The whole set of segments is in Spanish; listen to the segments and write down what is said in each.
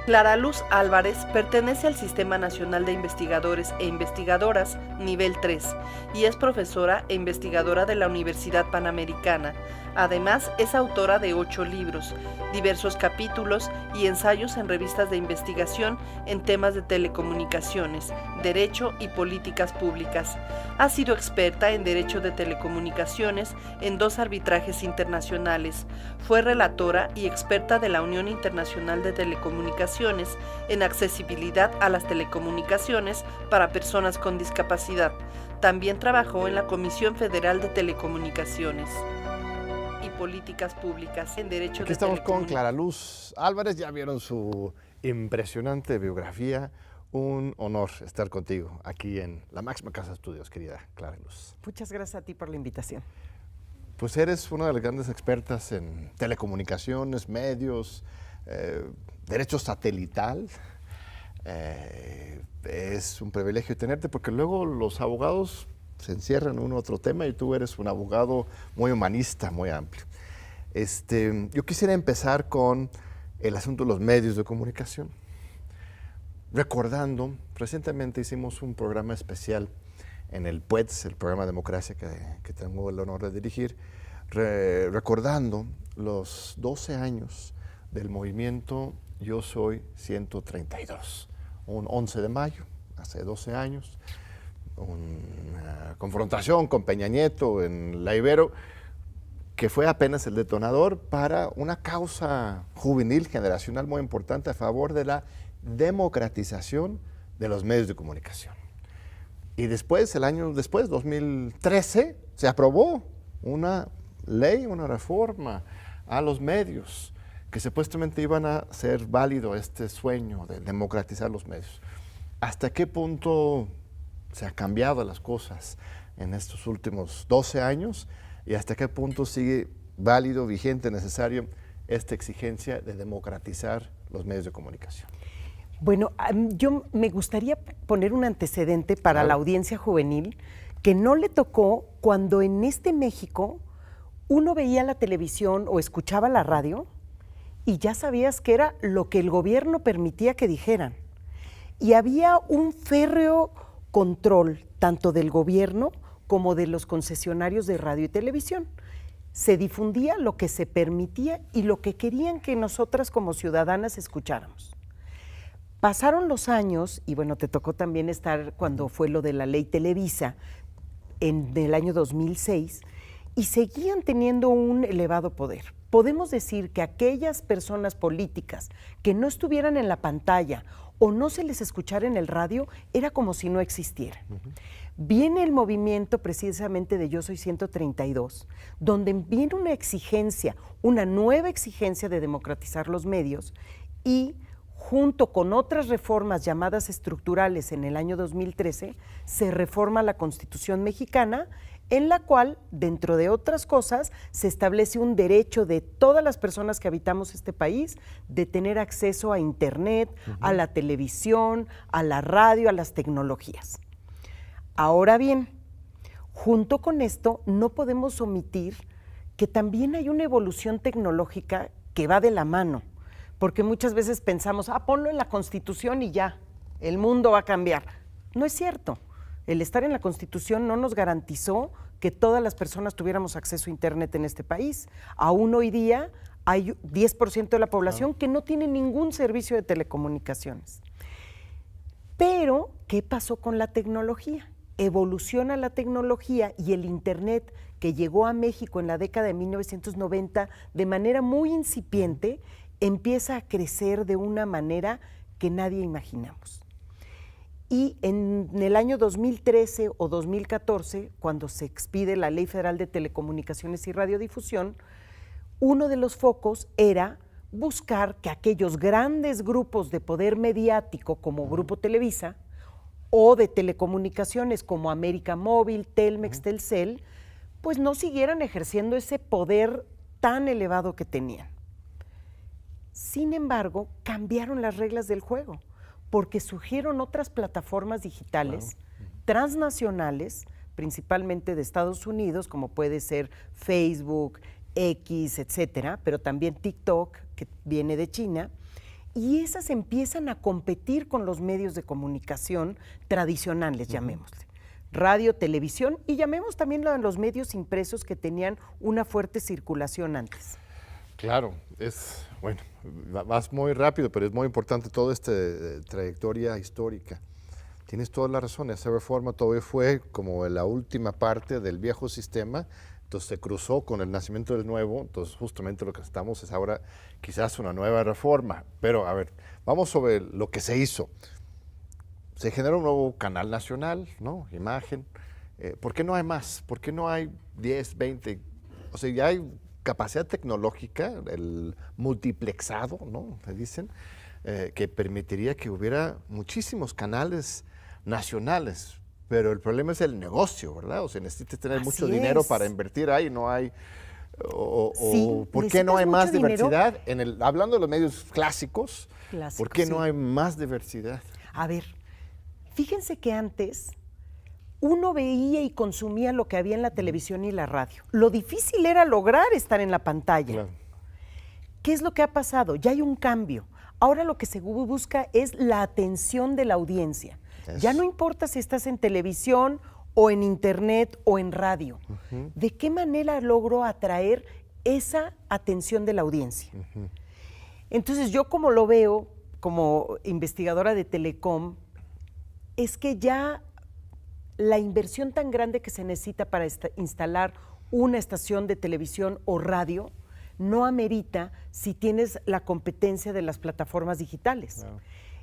Clara Luz Álvarez pertenece al Sistema Nacional de Investigadores e Investigadoras Nivel 3 y es profesora e investigadora de la Universidad Panamericana. Además, es autora de 8 libros, diversos capítulos y ensayos en revistas de investigación en temas de telecomunicaciones, derecho y políticas públicas. Ha sido experta en derecho de telecomunicaciones en 2 arbitrajes internacionales. Fue relatora y experta de la Unión Internacional de Telecomunicaciones en accesibilidad a las telecomunicaciones para personas con discapacidad. También trabajó en la Comisión Federal de Telecomunicaciones y Políticas Públicas en Derecho Aquí de estamos con Telecomunicaciones. Clara Luz Álvarez, ya vieron su impresionante biografía. Un honor estar contigo aquí en la máxima casa de estudios, querida Clara Luz. Muchas gracias a ti por la invitación. Pues eres una de las grandes expertas en telecomunicaciones, medios, derecho satelital. Es un privilegio tenerte porque luego los abogados se encierran en un otro tema y tú eres un abogado muy humanista, muy amplio. Yo quisiera empezar con el asunto de los medios de comunicación. Recordando, recientemente hicimos un programa especial en el PUEDS, el programa Democracia que tengo el honor de dirigir, recordando los 12 años del movimiento Yo Soy 132, un 11 de mayo, hace 12 años, una confrontación con Peña Nieto en La Ibero, que fue apenas el detonador para una causa juvenil, generacional muy importante a favor de la democratización de los medios de comunicación. Y después, el año después, 2013, se aprobó una ley, una reforma a los medios que supuestamente iban a hacer válido este sueño de democratizar los medios. ¿Hasta qué punto se han cambiado las cosas en estos últimos 12 años y hasta qué punto sigue válido, vigente, necesario esta exigencia de democratizar los medios de comunicación? Bueno, yo me gustaría poner un antecedente para la audiencia juvenil que no le tocó cuando en este México uno veía la televisión o escuchaba la radio y ya sabías que era lo que el gobierno permitía que dijeran. Y había un férreo control tanto del gobierno como de los concesionarios de radio y televisión. Se difundía lo que se permitía y lo que querían que nosotras como ciudadanas escucháramos. Pasaron los años, y bueno, te tocó también estar cuando fue lo de la ley Televisa en el año 2006, y seguían teniendo un elevado poder. Podemos decir que aquellas personas políticas que no estuvieran en la pantalla o no se les escuchara en el radio, era como si no existieran. Viene el movimiento precisamente de Yo Soy 132, donde viene una exigencia, una nueva exigencia de democratizar los medios y junto con otras reformas llamadas estructurales en el año 2013, se reforma la Constitución mexicana, en la cual, dentro de otras cosas, se establece un derecho de todas las personas que habitamos este país de tener acceso a Internet, a la televisión, a la radio, a las tecnologías. Ahora bien, junto con esto, no podemos omitir que también hay una evolución tecnológica que va de la mano. Porque muchas veces pensamos, ponlo en la Constitución y ya, el mundo va a cambiar. No es cierto. El estar en la Constitución no nos garantizó que todas las personas tuviéramos acceso a Internet en este país. Aún hoy día hay 10% de la población que no tiene ningún servicio de telecomunicaciones. Pero, ¿qué pasó con la tecnología? Evoluciona la tecnología y el Internet que llegó a México en la década de 1990 de manera muy incipiente, empieza a crecer de una manera que nadie imaginamos. Y en el año 2013 o 2014, cuando se expide la Ley Federal de Telecomunicaciones y Radiodifusión, uno de los focos era buscar que aquellos grandes grupos de poder mediático como Grupo Televisa o de telecomunicaciones como América Móvil, Telmex, Telcel, pues no siguieran ejerciendo ese poder tan elevado que tenían. Sin embargo, cambiaron las reglas del juego, porque surgieron otras plataformas digitales transnacionales, principalmente de Estados Unidos, como puede ser Facebook, X, etcétera, pero también TikTok, que viene de China, y esas empiezan a competir con los medios de comunicación tradicionales, llamémosle. Radio, televisión, y llamemos también a los medios impresos que tenían una fuerte circulación antes. Claro, bueno, vas muy rápido, pero es muy importante toda esta trayectoria histórica. Tienes toda la razón, esa reforma todavía fue como la última parte del viejo sistema, entonces se cruzó con el nacimiento del nuevo, entonces justamente lo que estamos es ahora quizás una nueva reforma. Pero a ver, vamos sobre lo que se hizo. Se generó un nuevo canal nacional, ¿no? Imagen. ¿Por qué no hay más? ¿Por qué no hay 10, 20? O sea, ya hay capacidad tecnológica, el multiplexado, ¿no? Se dicen, que permitiría que hubiera muchísimos canales nacionales, pero el problema es el negocio, ¿verdad? O sea, necesitas tener mucho dinero para invertir ahí, no hay... Sí, ¿por qué no hay más dinero? diversidad? Hablando de los medios clásicos, ¿por qué no hay más diversidad? A ver, fíjense que antes uno veía y consumía lo que había en la televisión y la radio. Lo difícil era lograr estar en la pantalla. Claro. ¿Qué es lo que ha pasado? Ya hay un cambio. Ahora lo que se busca es la atención de la audiencia. Ya no importa si estás en televisión o en internet o en radio. ¿De qué manera logro atraer esa atención de la audiencia? Entonces yo como lo veo como investigadora de Telecom, es que ya la inversión tan grande que se necesita para instalar una estación de televisión o radio no amerita si tienes la competencia de las plataformas digitales. Wow.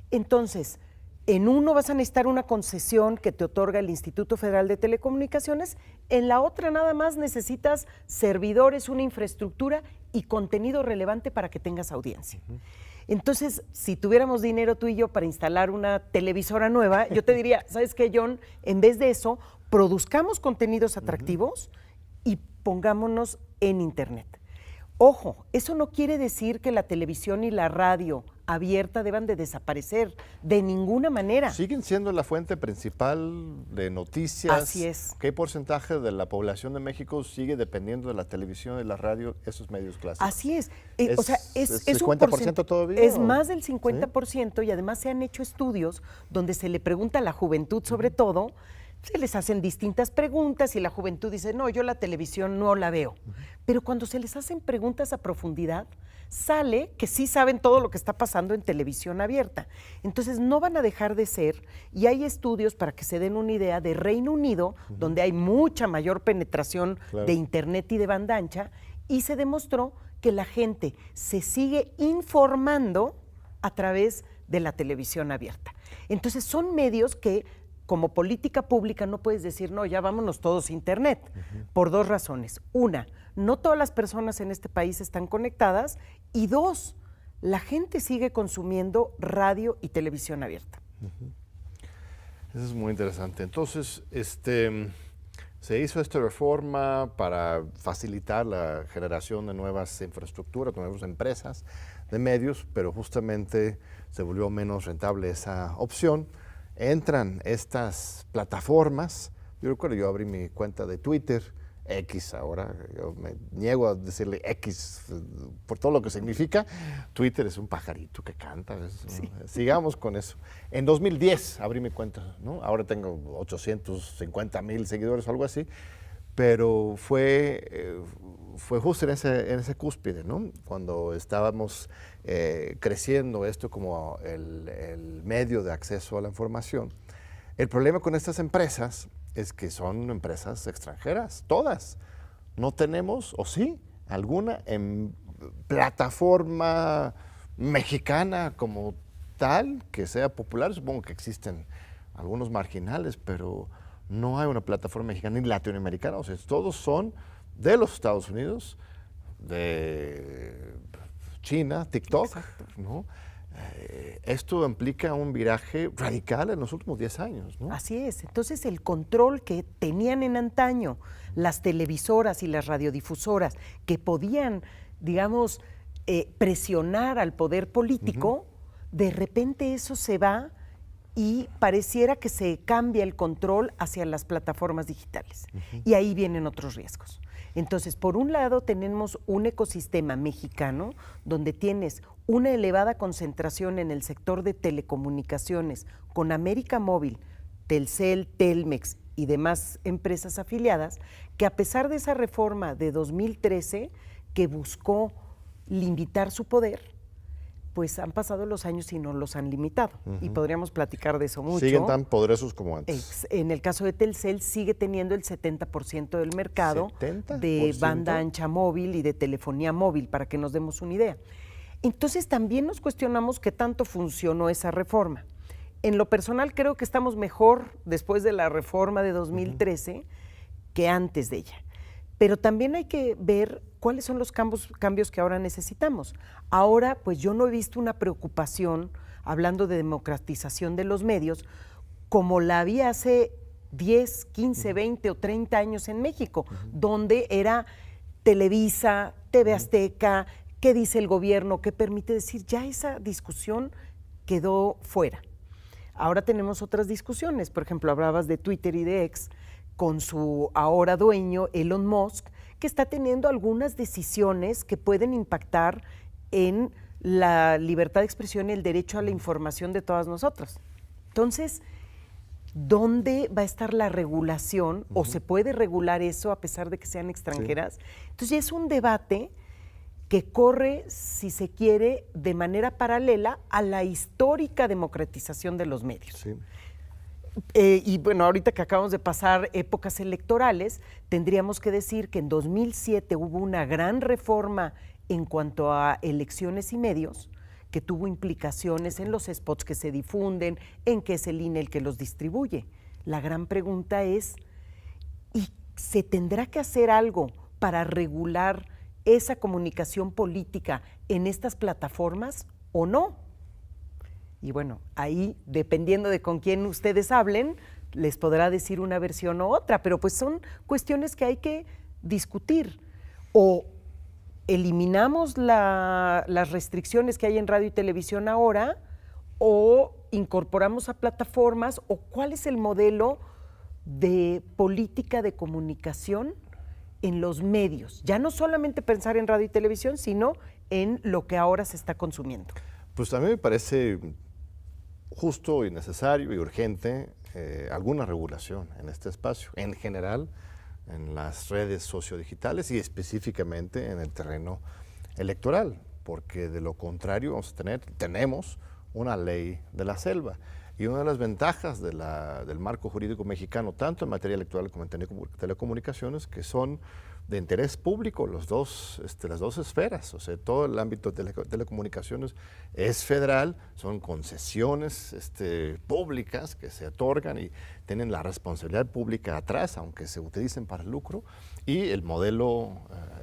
Entonces, en uno vas a necesitar una concesión que te otorga el Instituto Federal de Telecomunicaciones, en la otra nada más necesitas servidores, una infraestructura y contenido relevante para que tengas audiencia. Entonces, si tuviéramos dinero tú y yo para instalar una televisora nueva, yo te diría, ¿sabes qué, John? En vez de eso, produzcamos contenidos atractivos y pongámonos en internet. Ojo, eso no quiere decir que la televisión y la radio abierta deban de desaparecer, de ninguna manera. Siguen siendo la fuente principal de noticias. Así es. ¿Qué porcentaje de la población de México sigue dependiendo de la televisión y la radio, esos medios clásicos? Así es. O sea, ¿es 50% todavía? Es más del 50%, ¿sí? Y además se han hecho estudios donde se le pregunta a la juventud sobre todo, se les hacen distintas preguntas y la juventud dice, no, yo la televisión no la veo. Pero cuando se les hacen preguntas a profundidad, sale que sí saben todo lo que está pasando en televisión abierta. Entonces no van a dejar de ser, y hay estudios para que se den una idea de Reino Unido, donde hay mucha mayor penetración de internet y de banda ancha, y se demostró que la gente se sigue informando a través de la televisión abierta. Entonces son medios que como política pública no puedes decir, no, ya vámonos todos a internet, por dos razones. Una, no todas las personas en este país están conectadas, y dos, la gente sigue consumiendo radio y televisión abierta. Eso es muy interesante. Entonces, se hizo esta reforma para facilitar la generación de nuevas infraestructuras, de nuevas empresas de medios, pero justamente se volvió menos rentable esa opción. Entran estas plataformas. Yo recuerdo, yo abrí mi cuenta de Twitter, X ahora, yo me niego a decirle X por todo lo que significa. Twitter es un pajarito que canta. Sí. Sigamos con eso. En 2010 abrí mi cuenta, ¿no? Ahora tengo 850,000 seguidores o algo así, pero fue justo en ese cúspide, ¿no? Cuando estábamos creciendo esto como el medio de acceso a la información. El problema con estas empresas es que son empresas extranjeras, todas. No tenemos, o sí, alguna en plataforma mexicana como tal que sea popular. Supongo que existen algunos marginales, pero no hay una plataforma mexicana ni latinoamericana. O sea, todos son de los Estados Unidos, de China, TikTok, ¿no? Esto implica un viraje radical en los últimos 10 años, ¿no? Así es. Entonces, el control que tenían en antaño las televisoras y las radiodifusoras, que podían, digamos, presionar al poder político, de repente eso se va y pareciera que se cambia el control hacia las plataformas digitales. Y ahí vienen otros riesgos. Entonces, por un lado tenemos un ecosistema mexicano donde tienes una elevada concentración en el sector de telecomunicaciones con América Móvil, Telcel, Telmex y demás empresas afiliadas, que a pesar de esa reforma de 2013 que buscó limitar su poder, pues han pasado los años y no los han limitado. Y podríamos platicar de eso mucho. Siguen tan poderosos como antes. En el caso de Telcel sigue teniendo el 70% del mercado ¿70%? de banda ancha móvil y de telefonía móvil, para que nos demos una idea. Entonces también nos cuestionamos qué tanto funcionó esa reforma. En lo personal creo que estamos mejor después de la reforma de 2013 que antes de ella. Pero también hay que ver cuáles son los cambios que ahora necesitamos. Ahora, pues yo no he visto una preocupación, hablando de democratización de los medios, como la había hace 10, 15, 20 o 30 años en México, donde era Televisa, TV Azteca, qué dice el gobierno, qué permite decir, ya esa discusión quedó fuera. Ahora tenemos otras discusiones, por ejemplo, hablabas de Twitter y de X, con su ahora dueño, Elon Musk, que está teniendo algunas decisiones que pueden impactar en la libertad de expresión y el derecho a la información de todas nosotras. Entonces, ¿dónde va a estar la regulación? ¿O se puede regular eso a pesar de que sean extranjeras? Sí. Entonces, es un debate que corre, si se quiere, de manera paralela a la histórica democratización de los medios. Sí. Y bueno, ahorita que acabamos de pasar épocas electorales, tendríamos que decir que en 2007 hubo una gran reforma en cuanto a elecciones y medios, que tuvo implicaciones en los spots que se difunden, en que es el INE el que los distribuye. La gran pregunta es, ¿y se tendrá que hacer algo para regular esa comunicación política en estas plataformas o no? Y bueno, ahí, dependiendo de con quién ustedes hablen, les podrá decir una versión u otra, pero pues son cuestiones que hay que discutir. O eliminamos las restricciones que hay en radio y televisión ahora, o incorporamos a plataformas, o cuál es el modelo de política de comunicación en los medios. Ya no solamente pensar en radio y televisión, sino en lo que ahora se está consumiendo. Pues a mí me parece justo y necesario y urgente alguna regulación en este espacio, en general, en las redes sociodigitales y específicamente en el terreno electoral, porque de lo contrario tenemos una ley de la selva. Y una de las ventajas del marco jurídico mexicano, tanto en materia electoral como en telecomunicaciones, que son de interés público las dos esferas. O sea, todo el ámbito de telecomunicaciones es federal, son concesiones públicas que se otorgan y tienen la responsabilidad pública atrás, aunque se utilicen para el lucro. Y el modelo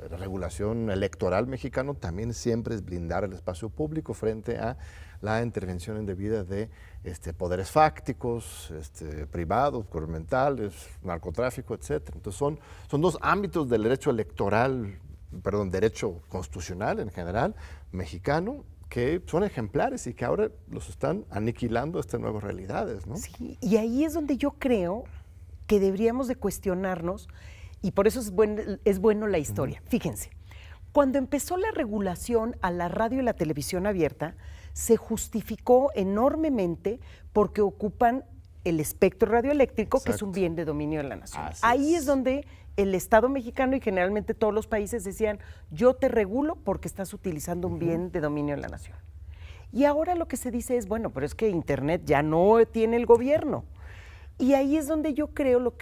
de regulación electoral mexicano también siempre es blindar el espacio público frente a la intervención indebida de poderes fácticos, privados, gubernamentales, narcotráfico, etc. Entonces son dos ámbitos del derecho derecho constitucional en general, mexicano, que son ejemplares y que ahora los están aniquilando estas nuevas realidades, ¿no? Sí, y ahí es donde yo creo que deberíamos de cuestionarnos, y por eso es bueno la historia. Fíjense, cuando empezó la regulación a la radio y la televisión abierta, se justificó enormemente porque ocupan el espectro radioeléctrico, exacto, que es un bien de dominio de la nación. Ahí es donde el Estado mexicano y generalmente todos los países decían, yo te regulo porque estás utilizando un bien de dominio de la nación. Y ahora lo que se dice es, bueno, pero es que Internet ya no tiene el gobierno. Y ahí es donde yo creo lo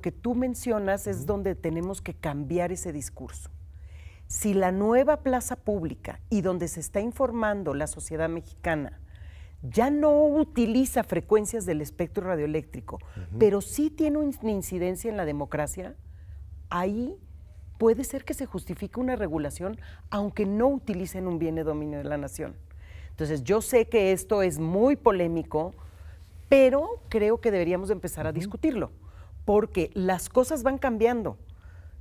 que tú mencionas es donde tenemos que cambiar ese discurso. Si la nueva plaza pública y donde se está informando la sociedad mexicana ya no utiliza frecuencias del espectro radioeléctrico, pero sí tiene una incidencia en la democracia, ahí puede ser que se justifique una regulación aunque no utilicen un bien de dominio de la nación. Entonces, yo sé que esto es muy polémico, pero creo que deberíamos empezar a discutirlo, porque las cosas van cambiando.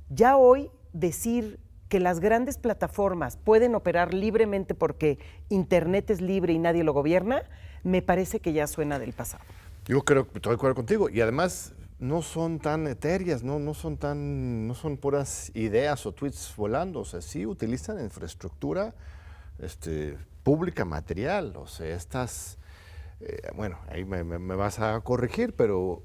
Ya hoy decir que las grandes plataformas pueden operar libremente porque Internet es libre y nadie lo gobierna, me parece que ya suena del pasado. Yo creo que estoy de acuerdo contigo. Y además, no son tan etéreas, no son puras ideas o tweets volando, o sea, sí utilizan infraestructura pública material, o sea, bueno, ahí me vas a corregir, pero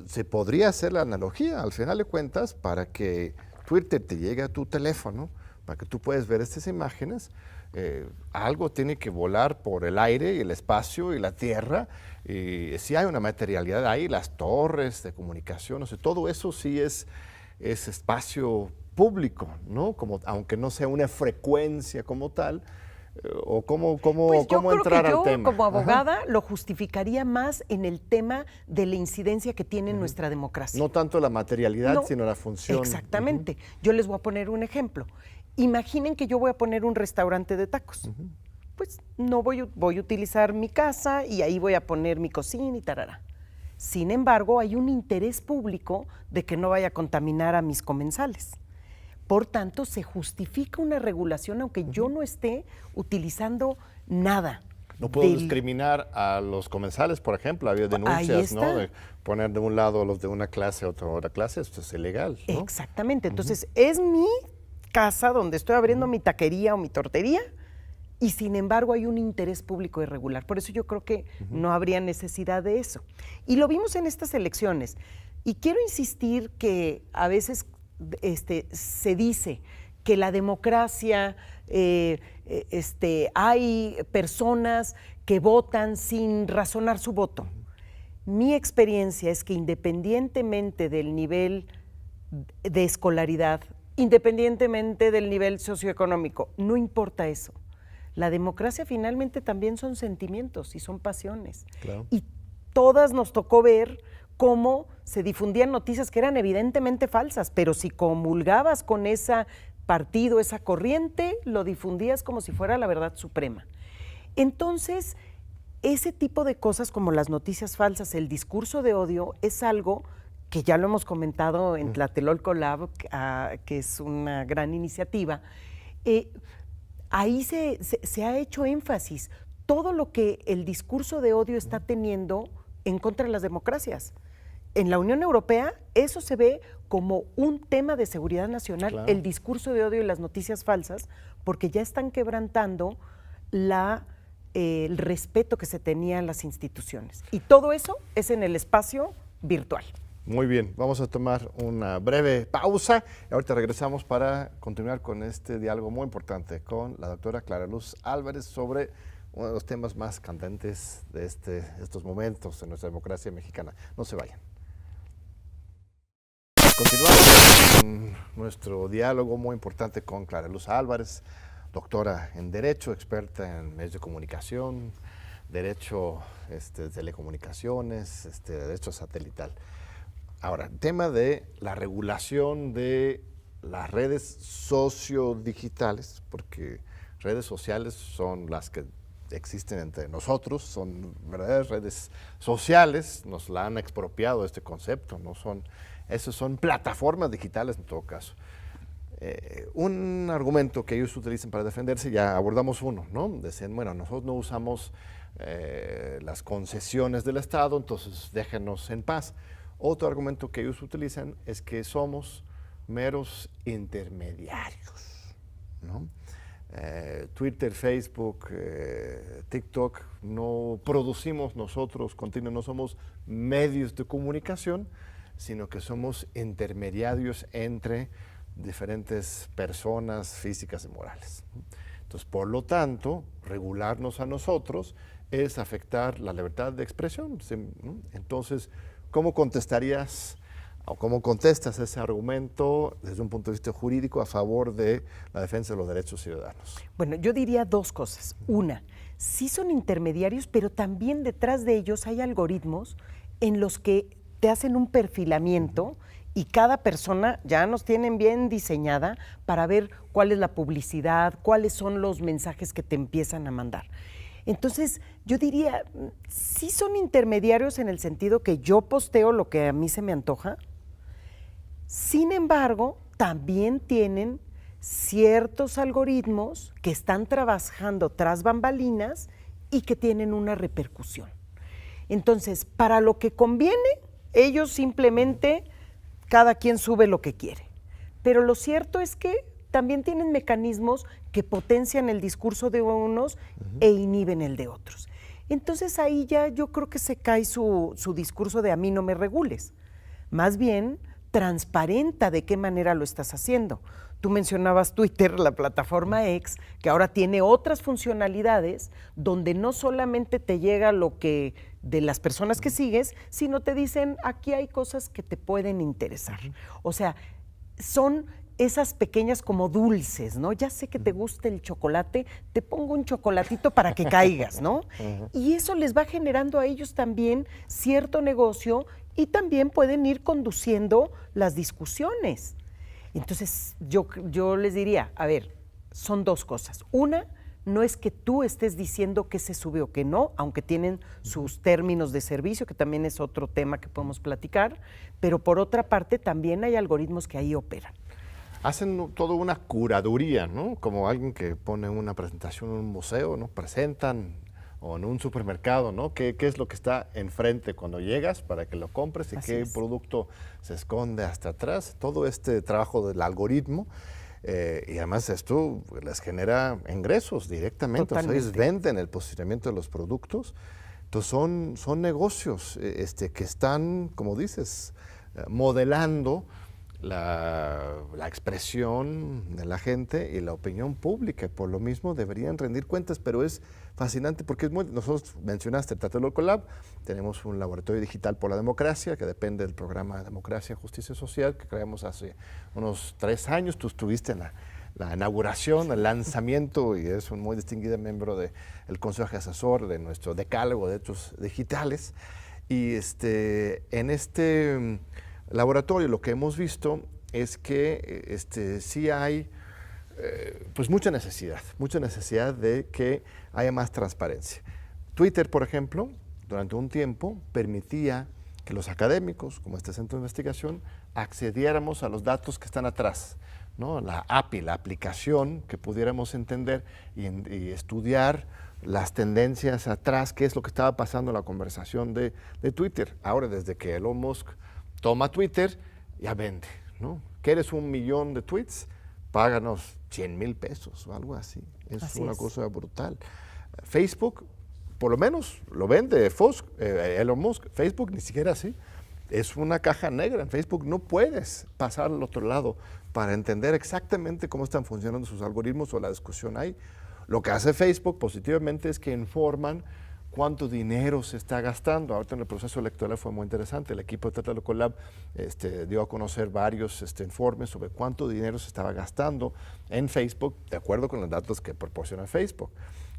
se podría hacer la analogía, al final de cuentas, para que Twitter te llegue a tu teléfono, para que tú puedas ver estas imágenes, algo tiene que volar por el aire y el espacio y la tierra, y sí hay una materialidad ahí, las torres de comunicación, o sea, todo eso sí es espacio público, ¿no? Como, aunque no sea una frecuencia como tal, o cómo Pues yo creo entrar que al yo, tema. como abogada, lo justificaría más en el tema de la incidencia que tiene en nuestra democracia. No tanto la materialidad, No, sino la función. exactamente. Yo les voy a poner un ejemplo. Imaginen que yo voy a poner un restaurante de tacos. Pues no voy a utilizar mi casa y ahí voy a poner mi cocina y tarara. Sin embargo, hay un interés público de que no vaya a contaminar a mis comensales. Por tanto, se justifica una regulación aunque yo no esté utilizando nada. No puedo discriminar a los comensales, por ejemplo. Había denuncias, ¿no? De poner de un lado a los de una clase a otra clase. Esto es ilegal, ¿no? Exactamente. Entonces, es mi casa donde estoy abriendo mi taquería o mi tortería y sin embargo hay un interés público irregular. Por eso yo creo que no habría necesidad de eso. Y lo vimos en estas elecciones. Y quiero insistir que a veces se dice que la democracia, hay personas que votan sin razonar su voto. Mi experiencia es que independientemente del nivel de escolaridad, independientemente del nivel socioeconómico, no importa eso. La democracia finalmente también son sentimientos y son pasiones. Claro. Y todas nos tocó ver cómo se difundían noticias que eran evidentemente falsas, pero si comulgabas con ese partido, esa corriente, lo difundías como si fuera la verdad suprema. Entonces, ese tipo de cosas como las noticias falsas, el discurso de odio, es algo que ya lo hemos comentado en Tlatelolco Lab, que es una gran iniciativa. Ahí se ha hecho énfasis todo lo que el discurso de odio está teniendo en contra de las democracias. En la Unión Europea eso se ve como un tema de seguridad nacional, claro, el discurso de odio y las noticias falsas, porque ya están quebrantando el respeto que se tenía en las instituciones. Y todo eso es en el espacio virtual. Muy bien, vamos a tomar una breve pausa y ahorita regresamos para continuar con este diálogo muy importante con la doctora Clara Luz Álvarez sobre uno de los temas más candentes de estos momentos en nuestra democracia mexicana. No se vayan. Continuamos con nuestro diálogo muy importante con Clara Luz Álvarez, doctora en Derecho, experta en medios de comunicación, Derecho telecomunicaciones, Derecho satelital. Ahora, el tema de la regulación de las redes sociodigitales, porque redes sociales son las que existen entre nosotros, son verdaderas redes sociales, nos la han expropiado este concepto, esos son plataformas digitales en todo caso. Un argumento que ellos utilizan para defenderse, ya abordamos uno, ¿no? Decían, bueno, nosotros no usamos las concesiones del Estado, entonces déjenos en paz. Otro argumento que ellos utilizan es que somos meros intermediarios, ¿no? Twitter, Facebook, TikTok, no producimos nosotros contenido, no somos medios de comunicación, sino que somos intermediarios entre diferentes personas físicas y morales. Entonces, por lo tanto, regularnos a nosotros es afectar la libertad de expresión, ¿no? Entonces, ¿cómo contestarías o cómo contestas ese argumento desde un punto de vista jurídico a favor de la defensa de los derechos ciudadanos? Bueno, yo diría dos cosas. Una, sí son intermediarios, pero también detrás de ellos hay algoritmos en los que te hacen un perfilamiento y cada persona ya nos tienen bien diseñada para ver cuál es la publicidad, cuáles son los mensajes que te empiezan a mandar. Entonces, yo diría, sí son intermediarios en el sentido que yo posteo lo que a mí se me antoja. Sin embargo, también tienen ciertos algoritmos que están trabajando tras bambalinas y que tienen una repercusión. Entonces, para lo que conviene, Ellos simplemente, cada quien sube lo que quiere. Pero lo cierto es que también tienen mecanismos que potencian el discurso de unos e inhiben el de otros. Entonces ahí ya yo creo que se cae su discurso de a mí no me regules. Más bien, transparenta de qué manera lo estás haciendo. Tú mencionabas Twitter, la plataforma X, que ahora tiene otras funcionalidades donde no solamente te llega lo que de las personas que sigues, sino te dicen, aquí hay cosas que te pueden interesar. O sea, son esas pequeñas como dulces, ¿no? Ya sé que te gusta el chocolate, te pongo un chocolatito para que caigas, ¿no? Y eso les va generando a ellos también cierto negocio y también pueden ir conduciendo las discusiones. Entonces, yo les diría, a ver, son dos cosas. Una, no es que tú estés diciendo que se sube o que no, aunque tienen sus términos de servicio, que también es otro tema que podemos platicar, pero por otra parte también hay algoritmos que ahí operan. Hacen toda una curaduría, ¿no? Como alguien que pone una presentación en un museo, ¿no? Presentan, o en un supermercado, ¿no? ¿Qué es lo que está enfrente cuando llegas para que lo compres y qué producto se esconde hasta atrás? Todo este trabajo del algoritmo, y además esto les genera ingresos directamente. Totalmente. O sea, ellos venden el posicionamiento de los productos. Entonces son negocios que están, como dices, modelando la expresión de la gente y la opinión pública. Por lo mismo deberían rendir cuentas, pero es fascinante porque nosotros mencionaste el Tlatelolco Lab, tenemos un laboratorio digital por la democracia que depende del programa Democracia, Justicia Social que creamos hace unos 3 años. Tú estuviste en la inauguración, el lanzamiento, y es un muy distinguido miembro del Consejo Asesor de nuestro decálogo de hechos digitales. Y en este laboratorio lo que hemos visto es que sí hay pues mucha necesidad de que haya más transparencia. Twitter, por ejemplo, durante un tiempo permitía que los académicos, como este centro de investigación, accediéramos a los datos que están atrás, ¿no? La API, la aplicación, que pudiéramos entender y estudiar las tendencias atrás, qué es lo que estaba pasando en la conversación de Twitter. Ahora, desde que Elon Musk toma Twitter, ya vende, ¿no? ¿Quieres 1 millón de tweets? Páganos 100,000 pesos o algo así. Es una cosa brutal. Facebook, por lo menos, lo vende Elon Musk. Facebook ni siquiera así. Es una caja negra. En Facebook no puedes pasar al otro lado para entender exactamente cómo están funcionando sus algoritmos o la discusión ahí. Lo que hace Facebook positivamente es que informan cuánto dinero se está gastando. Ahorita en el proceso electoral fue muy interesante. El equipo de Tlatelolco Lab dio a conocer varios informes sobre cuánto dinero se estaba gastando en Facebook, de acuerdo con los datos que proporciona Facebook.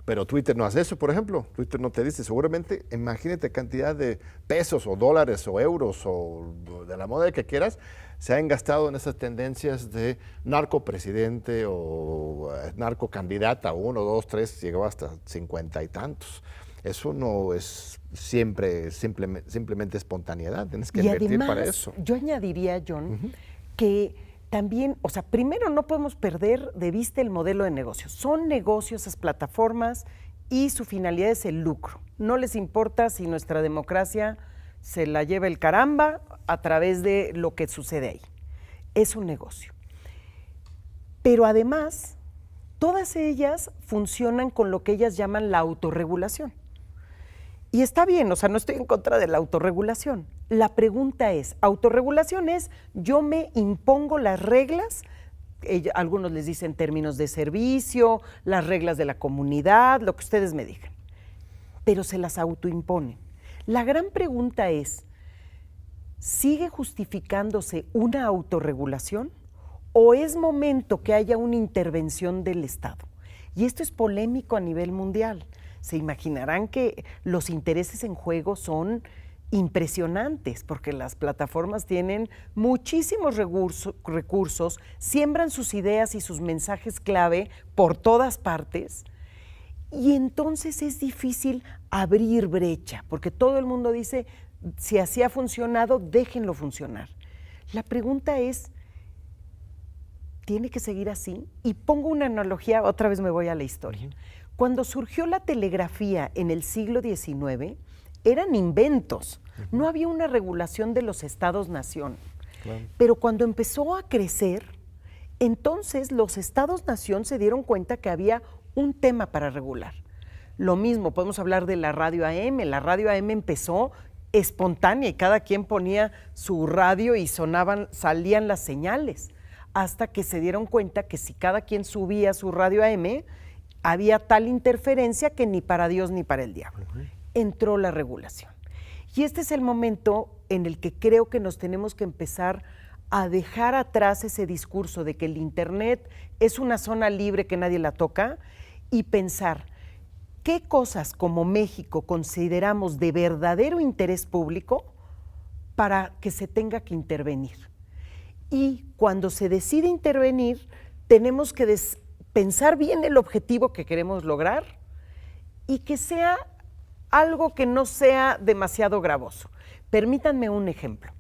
Pero Twitter no hace eso, por ejemplo. Twitter no te dice, seguramente, imagínate cantidad de pesos o dólares o euros o de la moneda que quieras, se han gastado en esas tendencias de narcopresidente o narcocandidata, 1, 2, 3, llegó hasta 50 y tantos. Eso no es simplemente espontaneidad, tienes que invertir además, para eso. Yo añadiría, John, que también, o sea, primero no podemos perder de vista el modelo de negocio. Son negocios esas plataformas y su finalidad es el lucro. No les importa si nuestra democracia se la lleva el caramba a través de lo que sucede ahí. Es un negocio. Pero además, todas ellas funcionan con lo que ellas llaman la autorregulación. Y está bien, o sea, no estoy en contra de la autorregulación. La pregunta es, autorregulación es, yo me impongo las reglas, algunos les dicen términos de servicio, las reglas de la comunidad, lo que ustedes me digan, pero se las autoimponen. La gran pregunta es, ¿sigue justificándose una autorregulación o es momento que haya una intervención del Estado? Y esto es polémico a nivel mundial. Se imaginarán que los intereses en juego son impresionantes porque las plataformas tienen muchísimos recursos, siembran sus ideas y sus mensajes clave por todas partes y entonces es difícil abrir brecha porque todo el mundo dice, si así ha funcionado, déjenlo funcionar. La pregunta es, ¿tiene que seguir así? Y pongo una analogía, otra vez me voy a la historia. Cuando surgió la telegrafía en el siglo XIX, eran inventos. No había una regulación de los estados-nación. Claro. Pero cuando empezó a crecer, entonces los estados-nación se dieron cuenta que había un tema para regular. Lo mismo, podemos hablar de la radio AM. La radio AM empezó espontánea y cada quien ponía su radio y salían las señales, hasta que se dieron cuenta que si cada quien subía su radio AM, había tal interferencia que ni para Dios ni para el diablo. Entró la regulación. Y este es el momento en el que creo que nos tenemos que empezar a dejar atrás ese discurso de que el Internet es una zona libre que nadie la toca y pensar qué cosas como México consideramos de verdadero interés público para que se tenga que intervenir. Y cuando se decide intervenir, tenemos que pensar bien el objetivo que queremos lograr y que sea algo que no sea demasiado gravoso. Permítanme un ejemplo.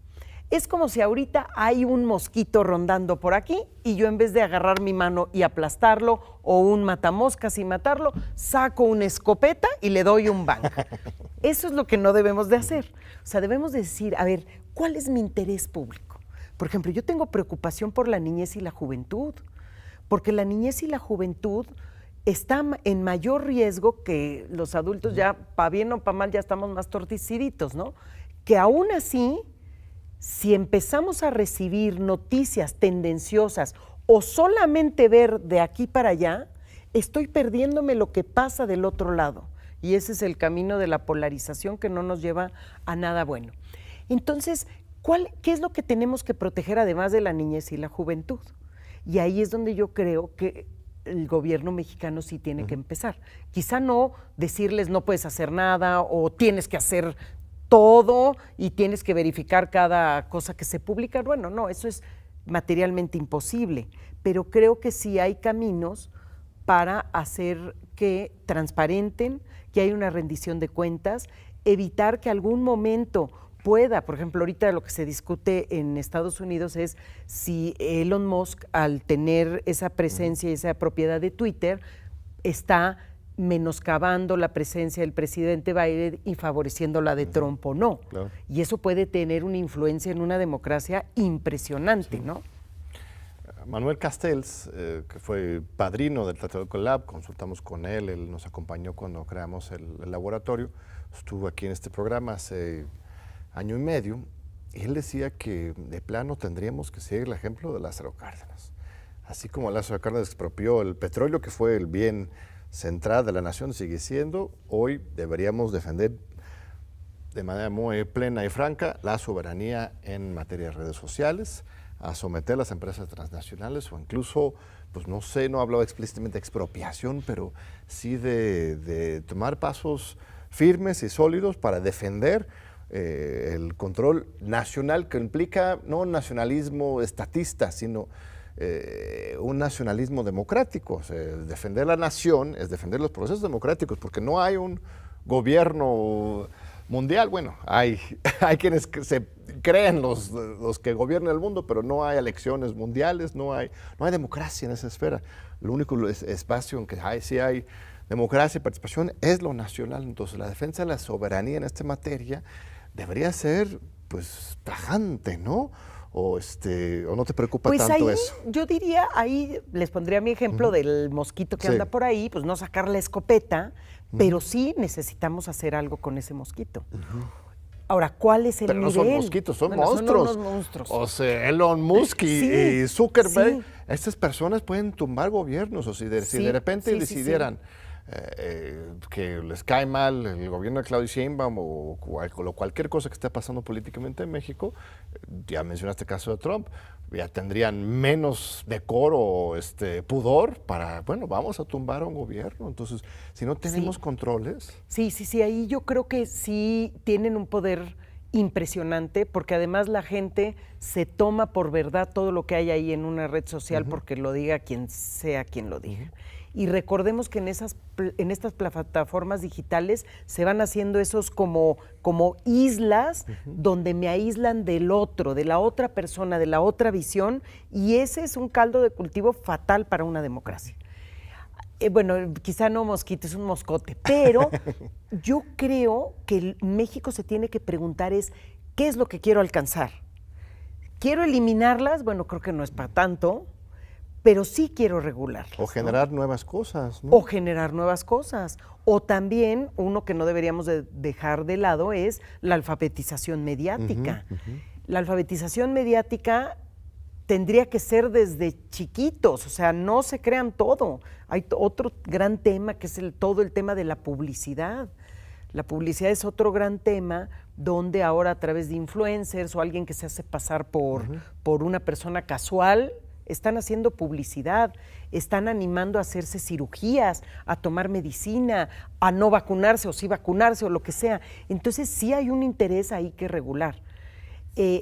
Es como si ahorita hay un mosquito rondando por aquí y yo en vez de agarrar mi mano y aplastarlo o un matamoscas y matarlo, saco una escopeta y le doy un bang. Eso es lo que no debemos de hacer. O sea, debemos de decir, a ver, ¿cuál es mi interés público? Por ejemplo, yo tengo preocupación por la niñez y la juventud, porque la niñez y la juventud están en mayor riesgo que los adultos, ya para bien o para mal ya estamos más torticiditos, ¿no? Que aún así, si empezamos a recibir noticias tendenciosas o solamente ver de aquí para allá, estoy perdiéndome lo que pasa del otro lado. Y ese es el camino de la polarización que no nos lleva a nada bueno. Entonces, ¿qué es lo que tenemos que proteger además de la niñez y la juventud? Y ahí es donde yo creo que el gobierno mexicano sí tiene que empezar. Quizá no decirles no puedes hacer nada o tienes que hacer todo y tienes que verificar cada cosa que se publica. Bueno, no, eso es materialmente imposible, pero creo que sí hay caminos para hacer que transparenten, que haya una rendición de cuentas, evitar que algún momento pueda, por ejemplo, ahorita lo que se discute en Estados Unidos es si Elon Musk, al tener esa presencia y esa propiedad de Twitter, está menoscabando la presencia del presidente Biden y favoreciendo la de Trump o no. Claro. Y eso puede tener una influencia en una democracia impresionante, ¿no? Manuel Castells, que fue padrino del Tlatelolco Lab, consultamos con él, él nos acompañó cuando creamos el laboratorio, estuvo aquí en este programa hace año y medio, y él decía que de plano tendríamos que seguir el ejemplo de Lázaro Cárdenas. Así como Lázaro Cárdenas expropió el petróleo, que fue el bien central de la nación, sigue siendo, hoy deberíamos defender de manera muy plena y franca la soberanía en materia de redes sociales, a someter a las empresas transnacionales o incluso, pues no sé, no he hablado explícitamente de expropiación, pero sí de tomar pasos firmes y sólidos para defender el control nacional, que implica no un nacionalismo estatista, sino un nacionalismo democrático. O sea, defender la nación es defender los procesos democráticos, porque no hay un gobierno mundial. Bueno, hay quienes se creen los que gobiernan el mundo, pero no hay elecciones mundiales, no hay democracia en esa esfera. Lo único espacio en que sí hay democracia y participación es lo nacional. Entonces, la defensa de la soberanía en esta materia debería ser, pues, tajante, ¿no? O no te preocupa pues tanto ahí, eso. Yo diría, ahí les pondría mi ejemplo del mosquito que anda por ahí, pues no sacar la escopeta, pero sí necesitamos hacer algo con ese mosquito. Ahora, ¿cuál es el Pero no nivel? son mosquitos, son Bueno, monstruos. Son unos monstruos. O sea, Elon Musk y Zuckerberg, estas personas pueden tumbar gobiernos. O si de repente decidieran que les cae mal el gobierno de Claudia Sheinbaum o cualquier cosa que esté pasando políticamente en México, ya mencionaste el caso de Trump, ya tendrían menos decoro, pudor para, bueno, vamos a tumbar a un gobierno. Entonces, si no tenemos controles. Sí, ahí yo creo que sí tienen un poder impresionante, porque además la gente se toma por verdad todo lo que hay ahí en una red social, porque lo diga quien sea quien lo diga. Y recordemos que en estas plataformas digitales se van haciendo esos como islas donde me aíslan del otro, de la otra persona, de la otra visión, y ese es un caldo de cultivo fatal para una democracia. Bueno, quizá no mosquito, es un moscote, pero yo creo que México se tiene que preguntar ¿qué es lo que quiero alcanzar? ¿Quiero eliminarlas? Bueno, creo que no es para tanto, pero sí quiero regularlas. O generar nuevas cosas, ¿no? O generar nuevas cosas. O también, uno que no deberíamos de dejar de lado es la alfabetización mediática. La alfabetización mediática tendría que ser desde chiquitos, o sea, no se crean todo. Hay otro gran tema que es todo el tema de la publicidad. La publicidad es otro gran tema donde ahora a través de influencers o alguien que se hace pasar por una persona casual, están haciendo publicidad, están animando a hacerse cirugías, a tomar medicina, a no vacunarse o sí vacunarse o lo que sea. Entonces sí hay un interés ahí que regular.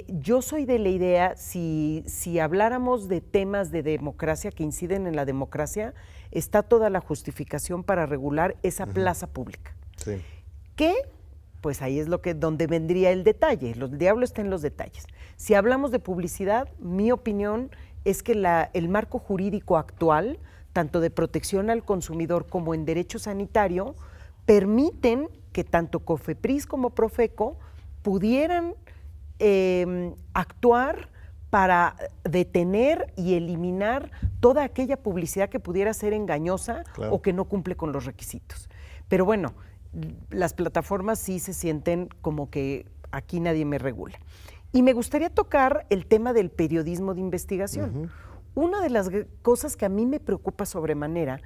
Yo soy de la idea, si habláramos de temas de democracia que inciden en la democracia, está toda la justificación para regular esa plaza pública. Sí. ¿Qué? Pues ahí es donde vendría el detalle, el diablo está en los detalles. Si hablamos de publicidad, mi opinión es que el marco jurídico actual, tanto de protección al consumidor como en derecho sanitario, permiten que tanto COFEPRIS como Profeco pudieran actuar para detener y eliminar toda aquella publicidad que pudiera ser engañosa o que no cumple con los requisitos. Pero bueno, las plataformas sí se sienten como que aquí nadie me regula. Y me gustaría tocar el tema del periodismo de investigación. Una de las cosas que a mí me preocupa sobremanera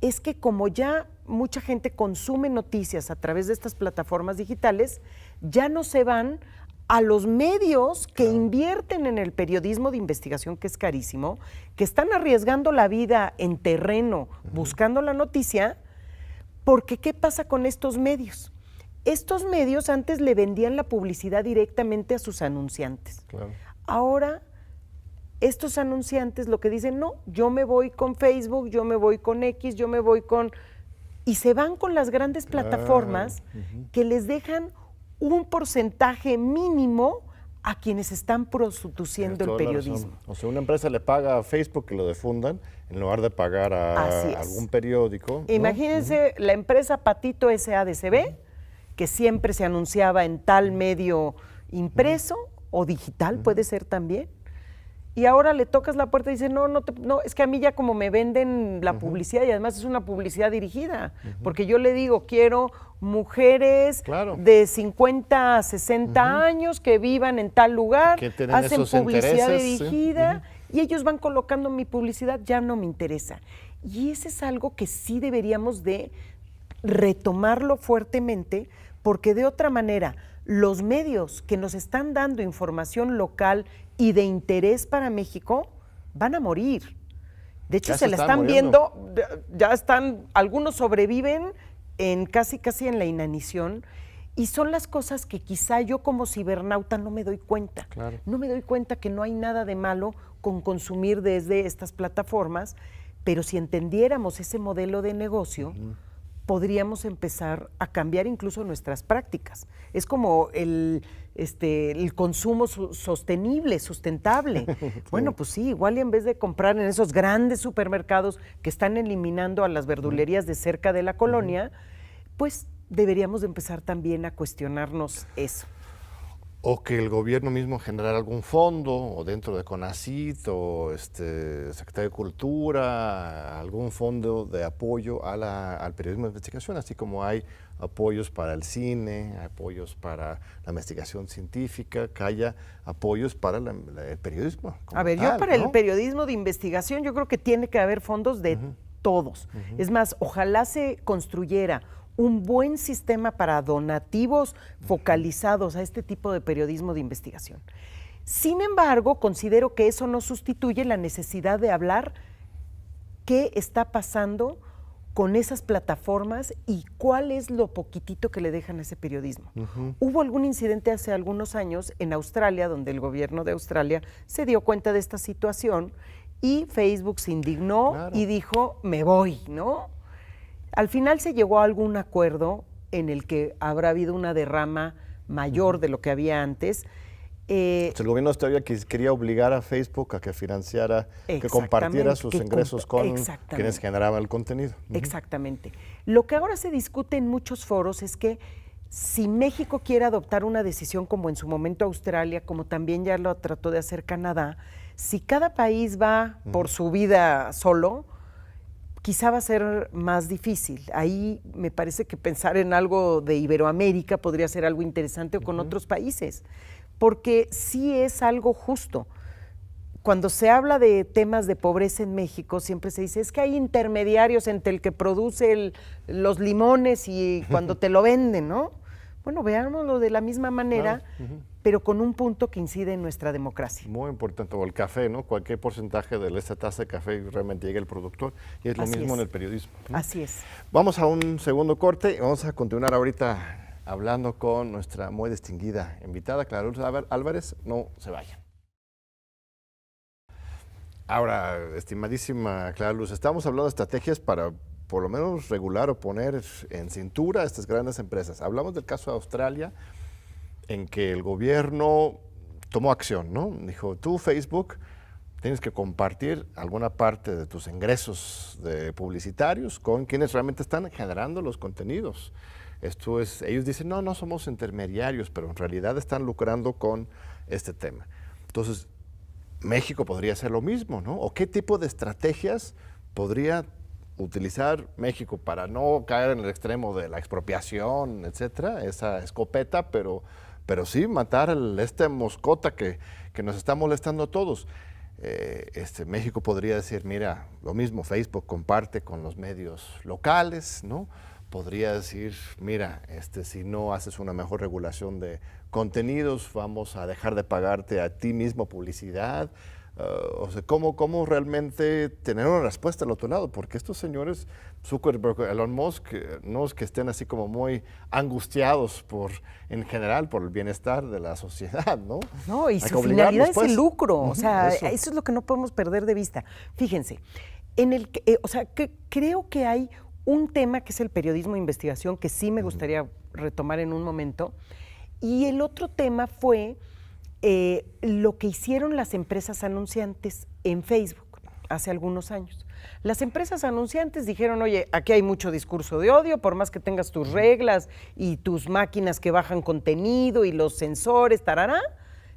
es que como ya mucha gente consume noticias a través de estas plataformas digitales, ya no se van a los medios que invierten en el periodismo de investigación, que es carísimo, que están arriesgando la vida en terreno buscando la noticia, porque ¿qué pasa con estos medios? Estos medios antes le vendían la publicidad directamente a sus anunciantes. Claro. Ahora, estos anunciantes lo que dicen, no, yo me voy con Facebook, yo me voy con X, yo me voy con... Y se van con las grandes plataformas que les dejan un porcentaje mínimo a quienes están produciendo el periodismo. O sea, una empresa le paga a Facebook que lo difundan en lugar de pagar a algún periódico, ¿no? Imagínense la empresa Patito SADCB, que siempre se anunciaba en tal medio impreso o digital, puede ser también, y ahora le tocas la puerta y dice, no, es que a mí ya como me venden la publicidad, y además es una publicidad dirigida, porque yo le digo, quiero mujeres de 50 a 60 años que vivan en tal lugar, hacen publicidad dirigida, y ellos van colocando mi publicidad, ya no me interesa. Y ese es algo que sí deberíamos de retomarlo fuertemente, porque de otra manera los medios que nos están dando información local y de interés para México van a morir. De hecho, se la están viendo, algunos sobreviven en casi en la inanición, y son las cosas que quizá yo como cibernauta no me doy cuenta. Claro. No me doy cuenta que no hay nada de malo con consumir desde estas plataformas, pero si entendiéramos ese modelo de negocio, podríamos empezar a cambiar incluso nuestras prácticas. Es como el consumo sostenible, sustentable. Bueno, pues sí, igual y en vez de comprar en esos grandes supermercados que están eliminando a las verdulerías de cerca de la colonia, pues deberíamos de empezar también a cuestionarnos eso. O que el gobierno mismo generara algún fondo, o dentro de CONACYT, o Secretaría de Cultura, algún fondo de apoyo al periodismo de investigación, así como hay apoyos para el cine, apoyos para la investigación científica, que haya apoyos para el periodismo. A ver, yo para el periodismo de investigación yo creo que tiene que haber fondos de todos. Es más, ojalá se construyera un buen sistema para donativos focalizados a este tipo de periodismo de investigación. Sin embargo, considero que eso no sustituye la necesidad de hablar qué está pasando con esas plataformas y cuál es lo poquitito que le dejan a ese periodismo. Hubo algún incidente hace algunos años en Australia, donde el gobierno de Australia se dio cuenta de esta situación y Facebook se indignó y dijo, me voy, ¿no? Al final se llegó a algún acuerdo en el que habrá habido una derrama mayor de lo que había antes, El gobierno de Australia quería obligar a Facebook a que financiara, que compartiera sus ingresos con quienes generaban el contenido. Exactamente. Lo que ahora se discute en muchos foros es que si México quiere adoptar una decisión como en su momento Australia, como también ya lo trató de hacer Canadá, si cada país va por su vida solo, quizá va a ser más difícil. Ahí me parece que pensar en algo de Iberoamérica podría ser algo interesante o con otros países, porque sí es algo justo. Cuando se habla de temas de pobreza en México, siempre se dice, es que hay intermediarios entre el que produce los limones y cuando te lo venden, ¿no? Bueno, veámoslo de la misma manera, pero con un punto que incide en nuestra democracia. Muy importante, o el café, ¿no? Cualquier porcentaje de esta taza de café realmente llega al productor, y es lo mismo en el periodismo, ¿no? Así es. Vamos a un segundo corte y vamos a continuar ahorita hablando con nuestra muy distinguida invitada, Clara Luz Álvarez. No se vayan. Ahora, estimadísima Clara Luz, estamos hablando de estrategias para por lo menos regular o poner en cintura a estas grandes empresas. Hablamos del caso de Australia, en que el gobierno tomó acción, ¿no? Dijo, tú, Facebook, tienes que compartir alguna parte de tus ingresos publicitarios con quienes realmente están generando los contenidos. Esto es, ellos dicen, no somos intermediarios, pero en realidad están lucrando con este tema. Entonces, México podría hacer lo mismo, ¿no? ¿O qué tipo de estrategias podría utilizar México para no caer en el extremo de la expropiación, etcétera, esa escopeta, pero sí matar esta moscota que nos está molestando a todos? México podría decir, mira, lo mismo, Facebook comparte con los medios locales, ¿no? Podría decir, mira, si no haces una mejor regulación de contenidos, vamos a dejar de pagarte a ti mismo publicidad. O sea, ¿cómo realmente tener una respuesta al otro lado? Porque estos señores, Zuckerberg, Elon Musk, no es que estén así como muy angustiados en general por el bienestar de la sociedad, ¿no? No, y Hay su que finalidad es pues. el lucro, o sea, Eso es lo que no podemos perder de vista. Fíjense, creo que hay un tema que es el periodismo de investigación, que sí me gustaría retomar en un momento, y el otro tema fue lo que hicieron las empresas anunciantes en Facebook hace algunos años. Las empresas anunciantes dijeron, oye, aquí hay mucho discurso de odio, por más que tengas tus reglas y tus máquinas que bajan contenido y los sensores, tarará,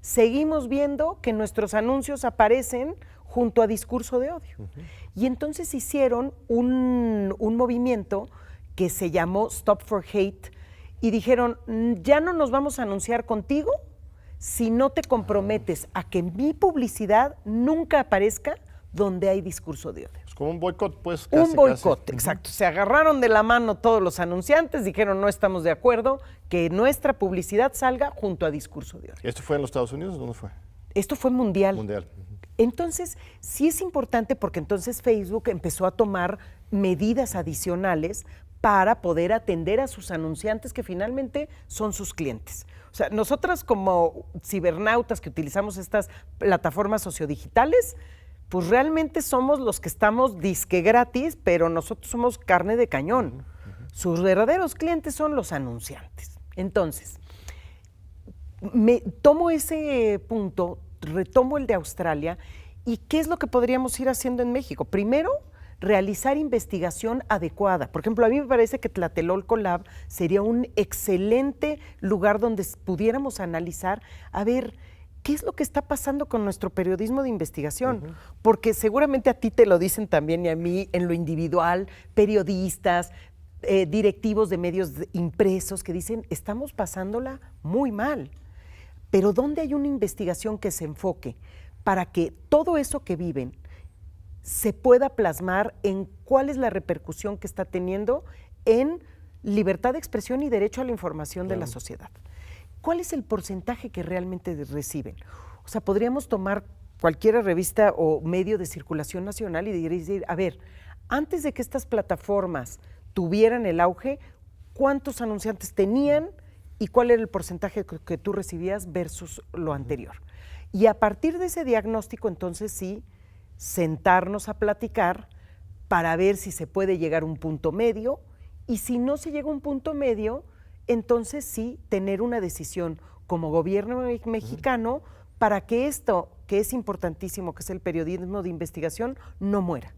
seguimos viendo que nuestros anuncios aparecen junto a discurso de odio. Y entonces hicieron un movimiento que se llamó Stop for Hate y dijeron, ya no nos vamos a anunciar contigo si no te comprometes a que mi publicidad nunca aparezca donde hay discurso de odio. Es como un boicot, pues. Un boicot, exacto. Se agarraron de la mano todos los anunciantes, dijeron no estamos de acuerdo que nuestra publicidad salga junto a discurso de odio. ¿Esto fue en los Estados Unidos? ¿Dónde fue? Esto fue mundial. Mundial. Entonces, sí es importante porque entonces Facebook empezó a tomar medidas adicionales para poder atender a sus anunciantes que finalmente son sus clientes. O sea, nosotras como cibernautas que utilizamos estas plataformas sociodigitales, pues realmente somos los que estamos disque gratis, pero nosotros somos carne de cañón. Sus verdaderos clientes son los anunciantes. Entonces, tomo ese punto, retomo el de Australia, y ¿qué es lo que podríamos ir haciendo en México? Primero, realizar investigación adecuada. Por ejemplo, a mí me parece que Tlatelolco Lab sería un excelente lugar donde pudiéramos analizar, a ver, ¿qué es lo que está pasando con nuestro periodismo de investigación? Porque seguramente a ti te lo dicen también y a mí en lo individual, periodistas, directivos de medios impresos que dicen, estamos pasándola muy mal. Pero ¿dónde hay una investigación que se enfoque para que todo eso que viven se pueda plasmar en cuál es la repercusión que está teniendo en libertad de expresión y derecho a la información de la sociedad? ¿Cuál es el porcentaje que realmente reciben? O sea, podríamos tomar cualquier revista o medio de circulación nacional y decir, a ver, antes de que estas plataformas tuvieran el auge, ¿cuántos anunciantes tenían y cuál era el porcentaje que tú recibías versus lo anterior? Y a partir de ese diagnóstico, entonces sí, sentarnos a platicar para ver si se puede llegar a un punto medio, y si no se llega a un punto medio, entonces sí tener una decisión como gobierno mexicano para que esto, que es importantísimo, que es el periodismo de investigación, no muera.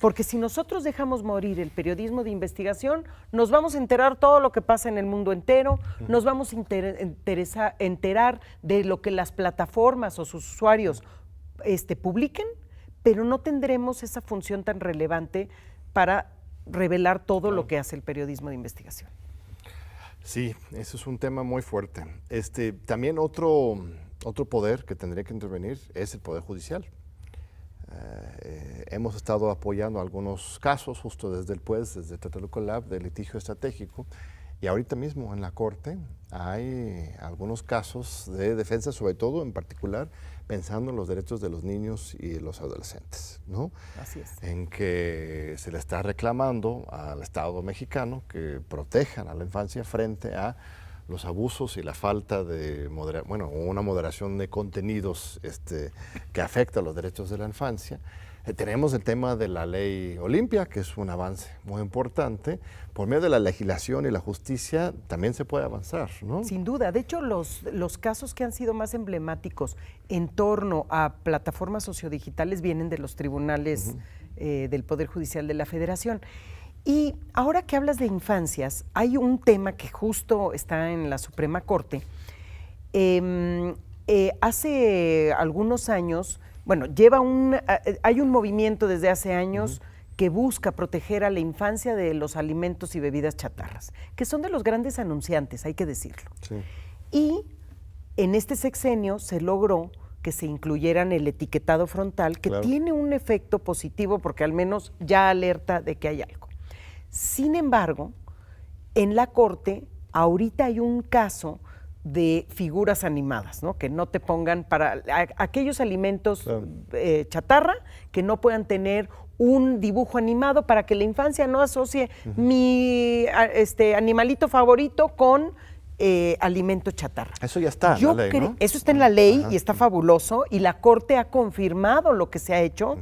Porque si nosotros dejamos morir el periodismo de investigación, nos vamos a enterar todo lo que pasa en el mundo entero, nos vamos a enterar de lo que las plataformas o sus usuarios publiquen, pero no tendremos esa función tan relevante para revelar todo lo que hace el periodismo de investigación. Sí, eso es un tema muy fuerte. También otro poder que tendría que intervenir es el Poder Judicial. Hemos estado apoyando algunos casos justo desde el PUES, desde Tlatelolco Lab, de litigio estratégico, y ahorita mismo en la Corte hay algunos casos de defensa, sobre todo en particular pensando en los derechos de los niños y los adolescentes, ¿no? Así es. En que se le está reclamando al Estado mexicano que protejan a la infancia frente a los abusos y la falta de una moderación de contenidos que afecta a los derechos de la infancia. Tenemos el tema de la ley Olimpia, que es un avance muy importante. Por medio de la legislación y la justicia también se puede avanzar, ¿no? Sin duda. De hecho, los casos que han sido más emblemáticos en torno a plataformas sociodigitales vienen de los tribunales del Poder Judicial de la Federación. Y ahora que hablas de infancias, hay un tema que justo está en la Suprema Corte. Hace algunos años, hay un movimiento desde hace años que busca proteger a la infancia de los alimentos y bebidas chatarras, que son de los grandes anunciantes, hay que decirlo. Sí. Y en este sexenio se logró que se incluyeran el etiquetado frontal, que tiene un efecto positivo porque al menos ya alerta de que hay algo. Sin embargo, en la Corte ahorita hay un caso de figuras animadas, ¿no? Que no te pongan para aquellos alimentos chatarra, que no puedan tener un dibujo animado para que la infancia no asocie mi animalito favorito con alimento chatarra. Eso ya está en la ley, ¿no? Eso está en la ley y está fabuloso, y la Corte ha confirmado lo que se ha hecho.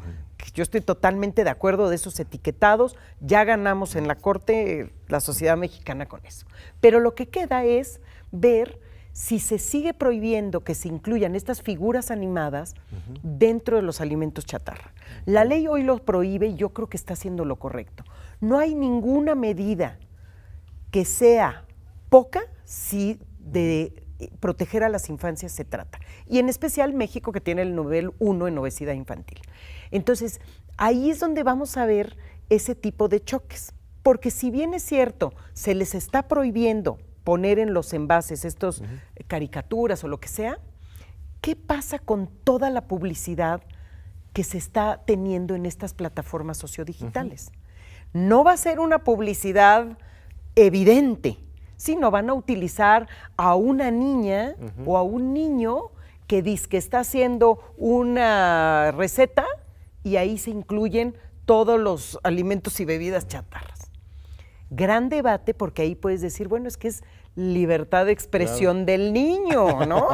Yo estoy totalmente de acuerdo de esos etiquetados, ya ganamos en la Corte la sociedad mexicana con eso. Pero lo que queda es ver si se sigue prohibiendo que se incluyan estas figuras animadas dentro de los alimentos chatarra. La ley hoy lo prohíbe y yo creo que está haciendo lo correcto. No hay ninguna medida que sea poca si de proteger a las infancias se trata. Y en especial México, que tiene el nivel 1 en obesidad infantil. Entonces, ahí es donde vamos a ver ese tipo de choques. Porque si bien es cierto, se les está prohibiendo poner en los envases estos caricaturas o lo que sea, ¿qué pasa con toda la publicidad que se está teniendo en estas plataformas sociodigitales? No va a ser una publicidad evidente, sino van a utilizar a una niña o a un niño que dice que está haciendo una receta y ahí se incluyen todos los alimentos y bebidas chatarras. Gran debate, porque ahí puedes decir, bueno, es que es libertad de expresión del niño, ¿no?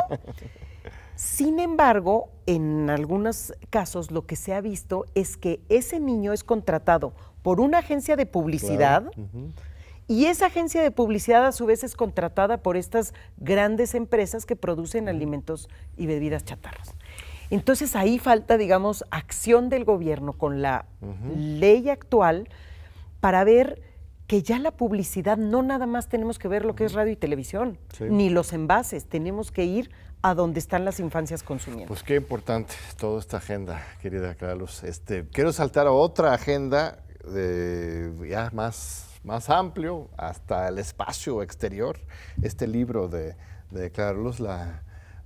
Sin embargo, en algunos casos lo que se ha visto es que ese niño es contratado por una agencia de publicidad y esa agencia de publicidad a su vez es contratada por estas grandes empresas que producen alimentos y bebidas chatarras. Entonces ahí falta, digamos, acción del gobierno con la ley actual para ver que ya la publicidad no nada más tenemos que ver lo que es radio y televisión, ni los envases, tenemos que ir a donde están las infancias consumiendo. Pues qué importante toda esta agenda, querida Clara Luz. Quiero saltar a otra agenda ya más amplio, hasta el espacio exterior. Este libro de Clara Luz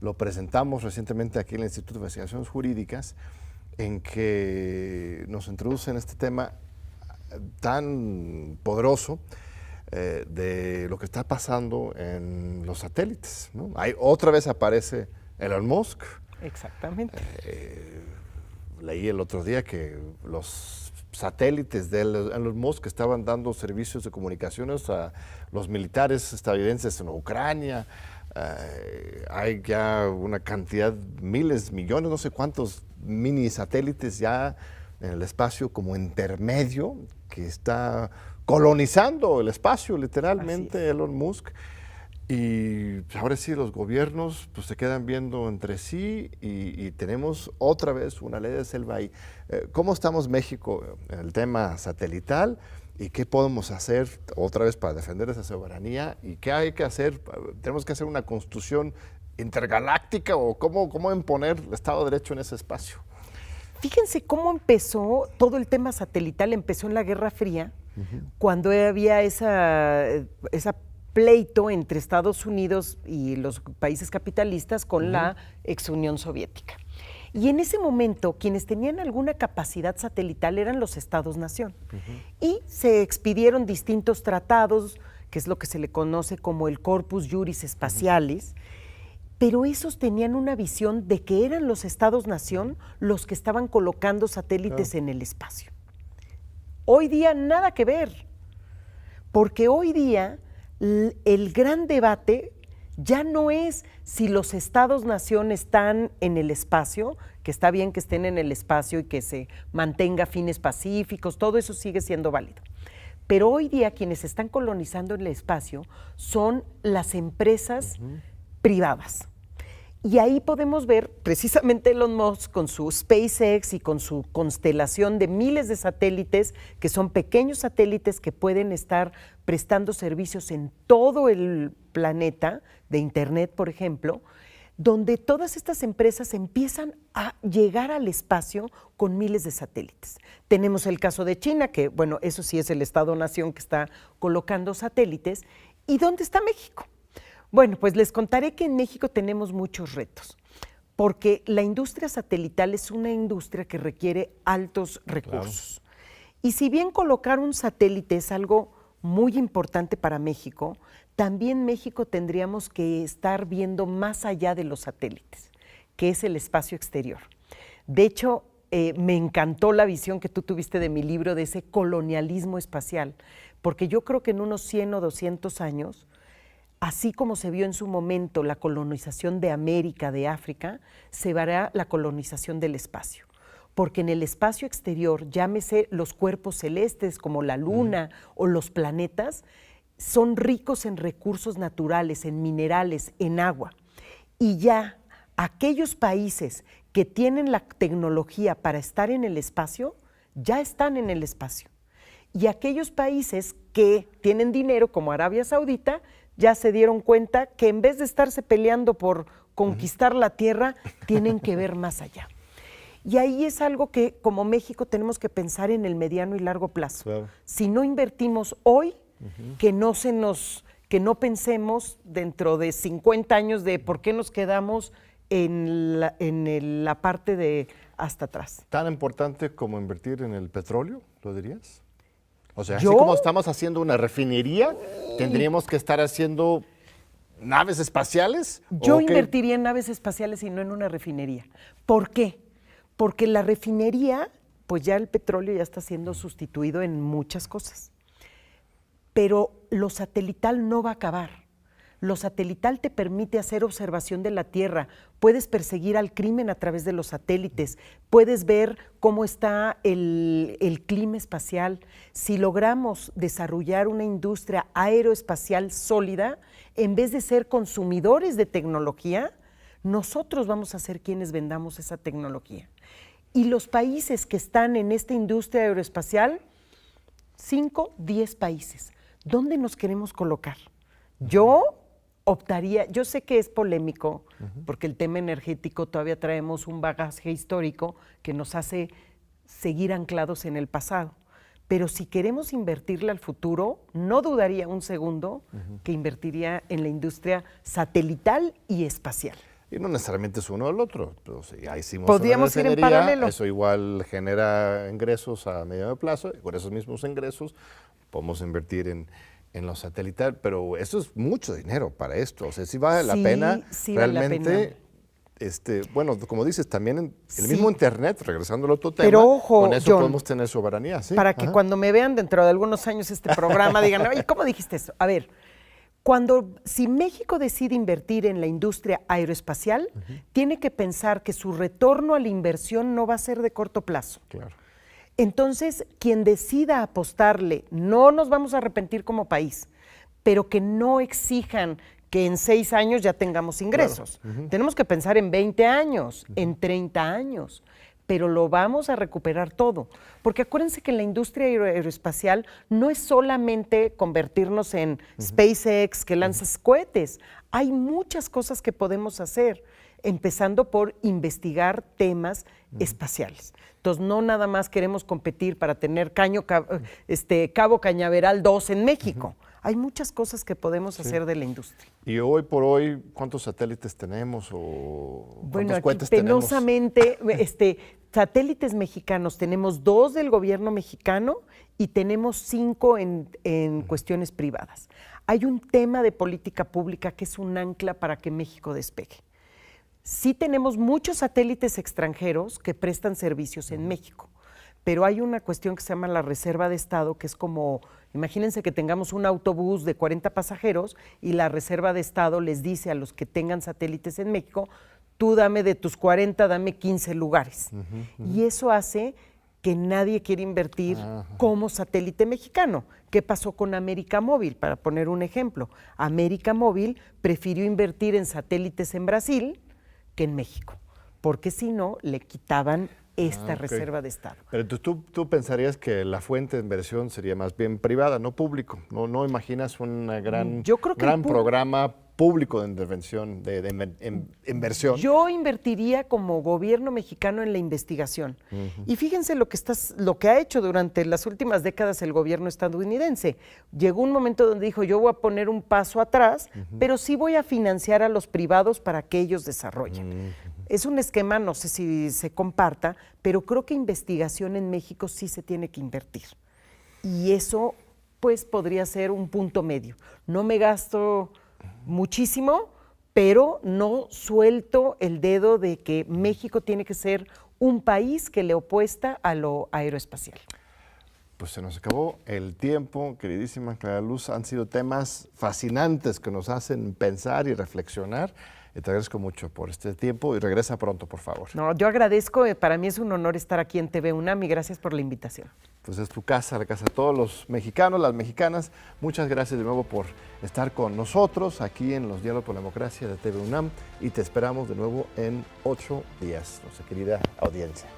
lo presentamos recientemente aquí en el Instituto de Investigaciones Jurídicas, en que nos introduce en este tema tan poderoso de lo que está pasando en los satélites, ¿no? Otra vez aparece Elon Musk. Exactamente. Leí el otro día que los satélites de Elon Musk estaban dando servicios de comunicaciones a los militares estadounidenses en Ucrania. Hay ya una cantidad, miles, millones, no sé cuántos mini satélites ya en el espacio como intermedio, que está colonizando el espacio literalmente Elon Musk. Y pues, ahora sí, los gobiernos pues, se quedan viendo entre sí y tenemos otra vez una ley de selva ahí. ¿Cómo estamos México en el tema satelital y qué podemos hacer otra vez para defender esa soberanía? ¿Y qué hay que hacer? ¿Tenemos que hacer una constitución intergaláctica o cómo imponer el Estado de Derecho en ese espacio? Fíjense cómo empezó todo el tema satelital, empezó en la Guerra Fría, cuando había esa pleito entre Estados Unidos y los países capitalistas con la ex Unión Soviética. Y en ese momento, quienes tenían alguna capacidad satelital eran los Estados-nación. Y se expidieron distintos tratados, que es lo que se le conoce como el Corpus Juris Spatialis, pero esos tenían una visión de que eran los Estados-nación los que estaban colocando satélites en el espacio. Hoy día nada que ver, porque hoy día el gran debate ya no es si los Estados-nación están en el espacio, que está bien que estén en el espacio y que se mantenga fines pacíficos, todo eso sigue siendo válido. Pero hoy día quienes están colonizando el espacio son las empresas privadas. Y ahí podemos ver precisamente Elon Musk con su SpaceX y con su constelación de miles de satélites, que son pequeños satélites que pueden estar prestando servicios en todo el planeta, de Internet, por ejemplo, donde todas estas empresas empiezan a llegar al espacio con miles de satélites. Tenemos el caso de China, que, bueno, eso sí es el Estado-nación que está colocando satélites. ¿Y dónde está México? Bueno, pues les contaré que en México tenemos muchos retos, porque la industria satelital es una industria que requiere altos recursos. Claro. Y si bien colocar un satélite es algo muy importante para México, también México tendríamos que estar viendo más allá de los satélites, que es el espacio exterior. De hecho, me encantó la visión que tú tuviste de mi libro de ese colonialismo espacial, porque yo creo que en unos 100 o 200 años, así como se vio en su momento la colonización de América, de África, se verá la colonización del espacio. Porque en el espacio exterior, llámese los cuerpos celestes como la Luna o los planetas, son ricos en recursos naturales, en minerales, en agua. Y ya aquellos países que tienen la tecnología para estar en el espacio, ya están en el espacio. Y aquellos países que tienen dinero, como Arabia Saudita, ya se dieron cuenta que en vez de estarse peleando por conquistar la tierra, tienen que ver más allá. Y ahí es algo que como México tenemos que pensar en el mediano y largo plazo. Claro. Si no invertimos hoy, que no pensemos dentro de 50 años de por qué nos quedamos en la parte de hasta atrás. ¿Tan importante como invertir en el petróleo, lo dirías? O sea, así como estamos haciendo una refinería, ¿tendríamos que estar haciendo naves espaciales? Yo invertiría en naves espaciales y no en una refinería. ¿Por qué? Porque la refinería, pues ya el petróleo ya está siendo sustituido en muchas cosas. Pero lo satelital no va a acabar. Lo satelital te permite hacer observación de la Tierra, puedes perseguir al crimen a través de los satélites, puedes ver cómo está el clima espacial. Si logramos desarrollar una industria aeroespacial sólida, en vez de ser consumidores de tecnología, nosotros vamos a ser quienes vendamos esa tecnología. Y los países que están en esta industria aeroespacial, 5, 10 países. ¿Dónde nos queremos colocar? Yo optaría, yo sé que es polémico, porque el tema energético todavía traemos un bagaje histórico que nos hace seguir anclados en el pasado. Pero si queremos invertirle al futuro, no dudaría un segundo que invertiría en la industria satelital y espacial. Y no necesariamente es uno o el otro. Pues, ya hicimos podríamos ir en paralelo. Eso igual genera ingresos a mediano plazo, y con esos mismos ingresos podemos invertir en lo satelital, pero eso es mucho dinero para esto. O sea, sí vale la pena realmente. Vale la pena. Bueno, como dices, también en el mismo Internet, regresando al otro tema, pero ojo, con eso John, podemos tener soberanía. ¿Sí? Para que cuando me vean dentro de algunos años este programa digan, oye, ¿cómo dijiste eso? A ver, si México decide invertir en la industria aeroespacial, tiene que pensar que su retorno a la inversión no va a ser de corto plazo. Claro. Entonces, quien decida apostarle, no nos vamos a arrepentir como país, pero que no exijan que en 6 años ya tengamos ingresos. Claro. Tenemos que pensar en 20 años, en 30 años, pero lo vamos a recuperar todo. Porque acuérdense que en la industria aeroespacial no es solamente convertirnos en SpaceX que lanzas cohetes. Hay muchas cosas que podemos hacer, empezando por investigar temas espaciales. Entonces, no nada más queremos competir para tener Cabo Cañaveral 2 en México. Hay muchas cosas que podemos hacer de la industria. Y hoy por hoy, ¿cuántos satélites tenemos o Bueno, cuántos aquí cohetes tenemos? penosamente, satélites mexicanos, tenemos 2 del gobierno mexicano y tenemos 5 en cuestiones privadas. Hay un tema de política pública que es un ancla para que México despegue. Sí tenemos muchos satélites extranjeros que prestan servicios en México, pero hay una cuestión que se llama la reserva de Estado, que es como, imagínense que tengamos un autobús de 40 pasajeros y la reserva de Estado les dice a los que tengan satélites en México, tú dame de tus 40, dame 15 lugares. Y eso hace que nadie quiere invertir como satélite mexicano. ¿Qué pasó con América Móvil? Para poner un ejemplo, América Móvil prefirió invertir en satélites en Brasil que en México, porque si no, le quitaban esta reserva de Estado. Pero tú pensarías que la fuente de inversión sería más bien privada, no público. ¿No imaginas un gran programa público de intervención, de inversión? Yo invertiría como gobierno mexicano en la investigación. Y fíjense lo que ha hecho durante las últimas décadas el gobierno estadounidense. Llegó un momento donde dijo, yo voy a poner un paso atrás, pero sí voy a financiar a los privados para que ellos desarrollen. Es un esquema, no sé si se comparta, pero creo que investigación en México sí se tiene que invertir. Y eso, pues, podría ser un punto medio. No me gasto muchísimo, pero no suelto el dedo de que México tiene que ser un país que le opuesta a lo aeroespacial. Pues se nos acabó el tiempo, queridísima Clara Luz. Han sido temas fascinantes que nos hacen pensar y reflexionar. Te agradezco mucho por este tiempo y regresa pronto, por favor. No, yo agradezco, para mí es un honor estar aquí en TV UNAM y gracias por la invitación. Pues es tu casa, la casa de todos los mexicanos, las mexicanas. Muchas gracias de nuevo por estar con nosotros aquí en los Diálogos por la Democracia de TV UNAM y te esperamos de nuevo en 8 días, nuestra querida audiencia.